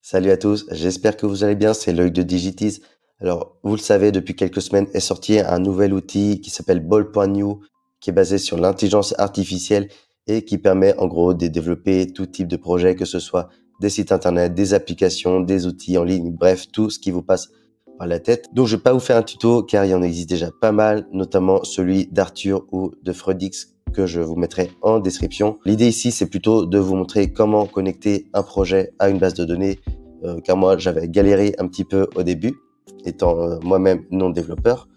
Salut à tous, j'espère que vous allez bien, c'est Loïc de Digitiz. Alors, vous le savez, depuis quelques semaines est sorti un nouvel outil qui s'appelle Bol.new, qui est basé sur l'intelligence artificielle et qui permet en gros de développer tout type de projet, que ce soit des sites internet, des applications, des outils en ligne, bref, tout ce qui vous passe par la tête. Donc, je ne vais pas vous faire un tuto car il y en existe déjà pas mal, notamment celui d'Arthur ou de Freudix que je vous mettrai en description. L'idée ici, c'est plutôt de vous montrer comment connecter un projet à une base de données, car moi, j'avais galéré un petit peu au début, étant moi-même non développeur.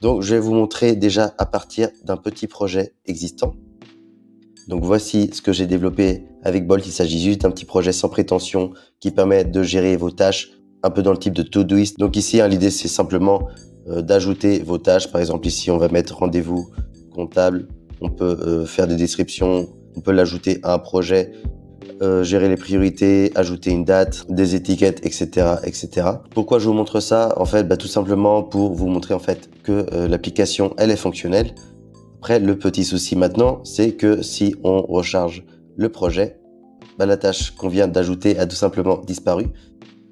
Donc, je vais vous montrer déjà à partir d'un petit projet existant. Donc, voici ce que j'ai développé avec Bolt. Il s'agit juste d'un petit projet sans prétention qui permet de gérer vos tâches un peu dans le type de Todoist. Donc ici, l'idée, c'est simplement d'ajouter vos tâches. Par exemple, ici, on va mettre rendez-vous comptable. On peut faire des descriptions, on peut l'ajouter à un projet, gérer les priorités, ajouter une date, des étiquettes, etc., etc. Pourquoi je vous montre ça? En fait, tout simplement pour vous montrer en fait que l'application, elle est fonctionnelle. Après, le petit souci maintenant, c'est que si on recharge le projet, la tâche qu'on vient d'ajouter a tout simplement disparu.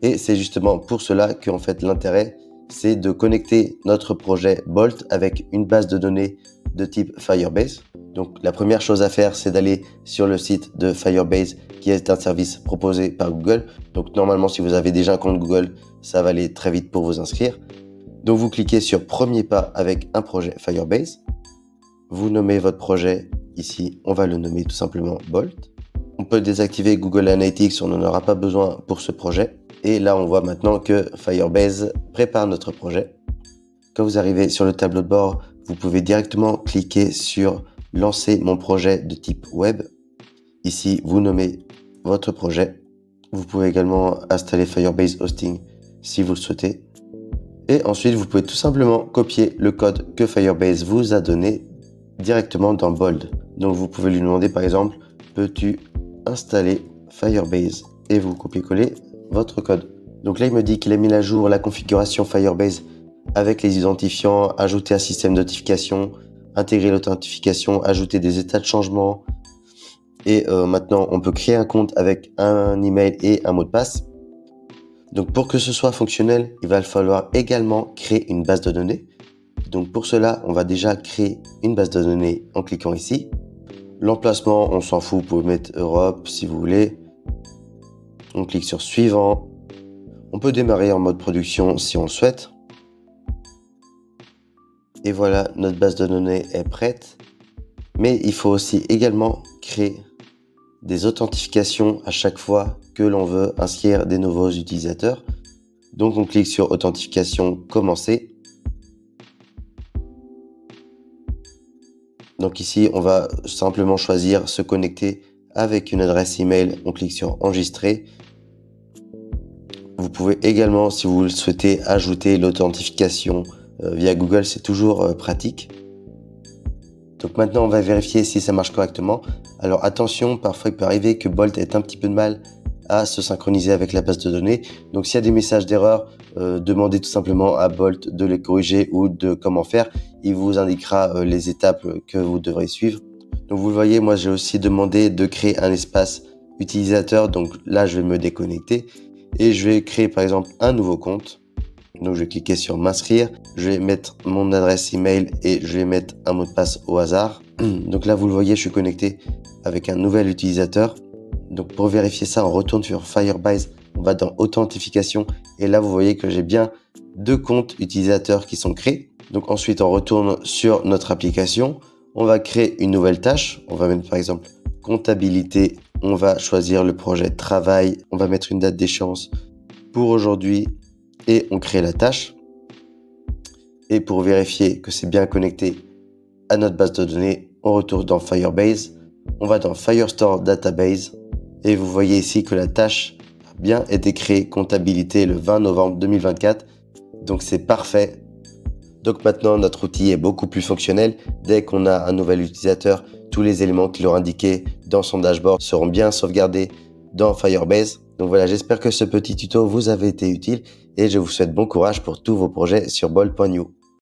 Et c'est justement pour cela que en fait, l'intérêt, c'est de connecter notre projet Bolt avec une base de données de type Firebase. Donc la première chose à faire, c'est d'aller sur le site de Firebase, qui est un service proposé par Google. Donc normalement, si vous avez déjà un compte Google, ça va aller très vite pour vous inscrire. Donc vous cliquez sur premier pas avec un projet Firebase. Vous nommez votre projet ici, on va le nommer tout simplement Bolt. On peut désactiver Google Analytics, on n'en aura pas besoin pour ce projet. Et là, on voit maintenant que Firebase prépare notre projet. Quand vous arrivez sur le tableau de bord, vous pouvez directement cliquer sur lancer mon projet de type web. Ici, vous nommez votre projet. Vous pouvez également installer Firebase Hosting si vous le souhaitez. Et ensuite, vous pouvez tout simplement copier le code que Firebase vous a donné directement dans Bolt. Donc, vous pouvez lui demander par exemple, peux-tu installer Firebase? Et vous copiez-coller votre code. Donc là, il me dit qu'il a mis à jour la configuration Firebase avec les identifiants, ajouter un système de notification, intégrer l'authentification, ajouter des états de changement. Et maintenant, on peut créer un compte avec un email et un mot de passe. Donc pour que ce soit fonctionnel, il va falloir également créer une base de données. Donc pour cela, on va déjà créer une base de données en cliquant ici. L'emplacement, on s'en fout, vous pouvez mettre Europe si vous voulez. On clique sur suivant. On peut démarrer en mode production si on le souhaite. Et voilà, notre base de données est prête. Mais il faut aussi également créer des authentifications à chaque fois que l'on veut inscrire des nouveaux utilisateurs. Donc on clique sur authentification commencer. Donc ici, on va simplement choisir se connecter avec une adresse email. On clique sur enregistrer. Vous pouvez également, si vous le souhaitez, ajouter l'authentification via Google, c'est toujours pratique. Donc maintenant, on va vérifier si ça marche correctement. Alors attention, parfois il peut arriver que Bolt ait un petit peu de mal à se synchroniser avec la base de données. Donc s'il y a des messages d'erreur, demandez tout simplement à Bolt de les corriger ou de comment faire. Il vous indiquera les étapes que vous devrez suivre. Donc vous le voyez, moi j'ai aussi demandé de créer un espace utilisateur. Donc là, je vais me déconnecter. Et je vais créer par exemple un nouveau compte. Donc je vais cliquer sur m'inscrire. Je vais mettre mon adresse email et je vais mettre un mot de passe au hasard. Donc là vous le voyez, je suis connecté avec un nouvel utilisateur. Donc pour vérifier ça, on retourne sur Firebase. On va dans authentification. Et là vous voyez que j'ai bien 2 comptes utilisateurs qui sont créés. Donc ensuite on retourne sur notre application. On va créer une nouvelle tâche. On va mettre par exemple comptabilité. On va choisir le projet travail, on va mettre une date d'échéance pour aujourd'hui et on crée la tâche. Et pour vérifier que c'est bien connecté à notre base de données, on retourne dans Firebase, on va dans Firestore Database et vous voyez ici que la tâche a bien été créée, comptabilité le 20 novembre 2024. Donc c'est parfait. Donc maintenant, notre outil est beaucoup plus fonctionnel. Dès qu'on a un nouvel utilisateur, tous les éléments qu'il aura indiqués dans son dashboard seront bien sauvegardés dans Firebase. Donc voilà, j'espère que ce petit tuto vous a été utile et je vous souhaite bon courage pour tous vos projets sur Bol.new.